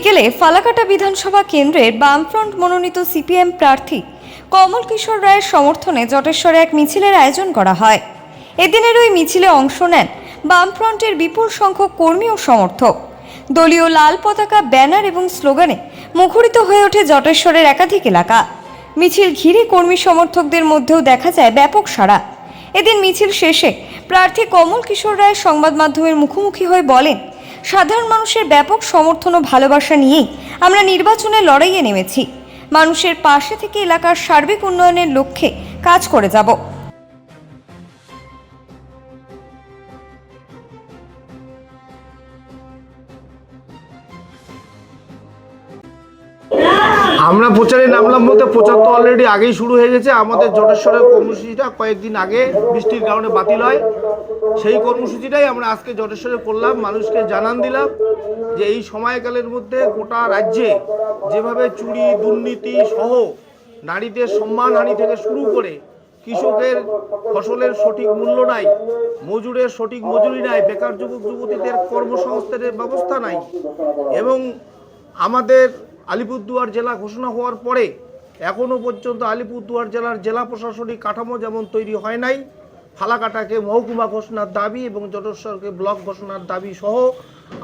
বিকেলে ফালাকাটা বিধানসভা কেন্দ্রের বামফ্রন্ট মনোনীত সিপিএম প্রার্থী কমল কিশোর রায়ের সমর্থনে জটেশ্বরে এক মিছিলের আয়োজন করা হয়। এদিনের ওই মিছিলে অংশ নেন বামফ্রন্টের বিপুল সংখ্যক কর্মী ও সমর্থক। দলীয় লাল পতাকা, ব্যানার এবং স্লোগানে মুখরিত হয়ে ওঠে জটেশ্বরের একাধিক এলাকা। মিছিল ঘিরে কর্মী সমর্থকদের মধ্যেও দেখা যায় ব্যাপক সাড়া। এদিন মিছিল শেষে প্রার্থী কমল কিশোর রায় সংবাদ মাধ্যমের মুখোমুখি হয়ে বলেন, সাধারণ মানুষের ব্যাপক সমর্থন ও ভালোবাসা নিয়েই আমরা নির্বাচনে লড়াইয়ে নেমেছি। মানুষের পাশে থেকে এলাকার সার্বিক উন্নয়নের লক্ষ্যে কাজ করে যাব। আমরা প্রচারে নামলাম বলতে প্রচার তো অলরেডি আগেই শুরু হয়ে গেছে। আমাদের জটেশ্বরের কর্মসূচিটা কয়েকদিন আগে বৃষ্টির কারণে বাতিল হয়। সেই কর্মসূচিটাই আমরা আজকে জটেশ্বরে করলাম। মানুষকে জানান দিলাম যে এই সময়কালের মধ্যে গোটা রাজ্যে যেভাবে চুরি, দুর্নীতি সহ নারীদের সম্মানহানি থেকে শুরু করে কৃষকের ফসলের সঠিক মূল্য নাই, মজুরের সঠিক মজুরি নাই, বেকার যুবক যুবতীদের কর্মসংস্থানের ব্যবস্থা নাই এবং আমাদের আলিপুরদুয়ার জেলা ঘোষণা হওয়ার পরে এখনও পর্যন্ত আলিপুরদুয়ার জেলার জেলা প্রশাসনিক কাঠামো যেমন তৈরি হয় নাই, ফালাকাটাকে মহকুমা ঘোষণার দাবি এবং জটেশ্বরকে ব্লক ঘোষণার দাবি সহ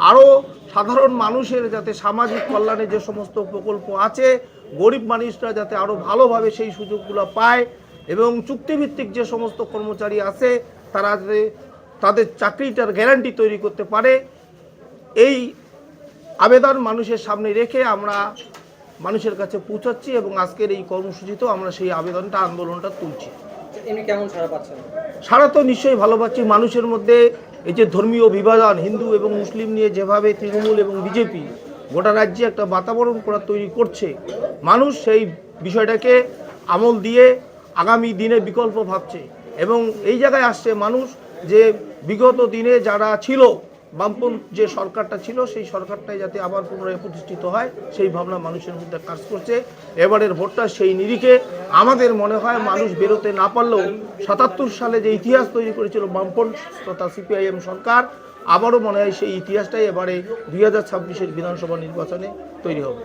আরও সাধারণ মানুষের যাতে সামাজিক কল্যাণে যে সমস্ত প্রকল্প আছে, গরিব মানুষরা যাতে আরও ভালোভাবে সেই সুযোগগুলো পায় এবং চুক্তিভিত্তিক যে সমস্ত কর্মচারী আছে তারা যাতে তাদের চাকরিটার গ্যারান্টি তৈরি করতে পারে, এই আবেদন মানুষের সামনে রেখে আমরা মানুষের কাছে পৌঁছাচ্ছি এবং আজকের এই কর্মসূচিতেও আমরা সেই আবেদনটা, আন্দোলনটা তুলছি। কেমন সাড়া পাচ্ছেন? সাড়া তো নিশ্চয়ই ভালো পাচ্ছি। মানুষের মধ্যে এই যে ধর্মীয় বিভাজন, হিন্দু এবং মুসলিম নিয়ে যেভাবে তৃণমূল এবং বিজেপি গোটা রাজ্যে একটা বাতাবরণ তৈরি করছে, মানুষ সেই বিষয়টাকে আমল দিয়ে আগামী দিনে বিকল্প ভাবছে এবং এই জায়গায় আসছে মানুষ যে বিগত দিনে যারা ছিল, বামপন্থী যে সরকারটা ছিল সেই সরকারটাই যাতে আবার পুনরায় প্রতিষ্ঠিত হয় সেই ভাবনা মানুষের মধ্যে কাজ করছে। এবারের ভোটটা সেই নিরিখে আমাদের মনে হয় মানুষ বেরোতে না পারলেও ৭৭ সালে যে ইতিহাস তৈরি করেছিল বামপন্থী তথা সিপিআইএম সরকার, আবারও মনে হয় সেই ইতিহাসটাই এবারে 2026-এর বিধানসভা নির্বাচনে তৈরি হবে।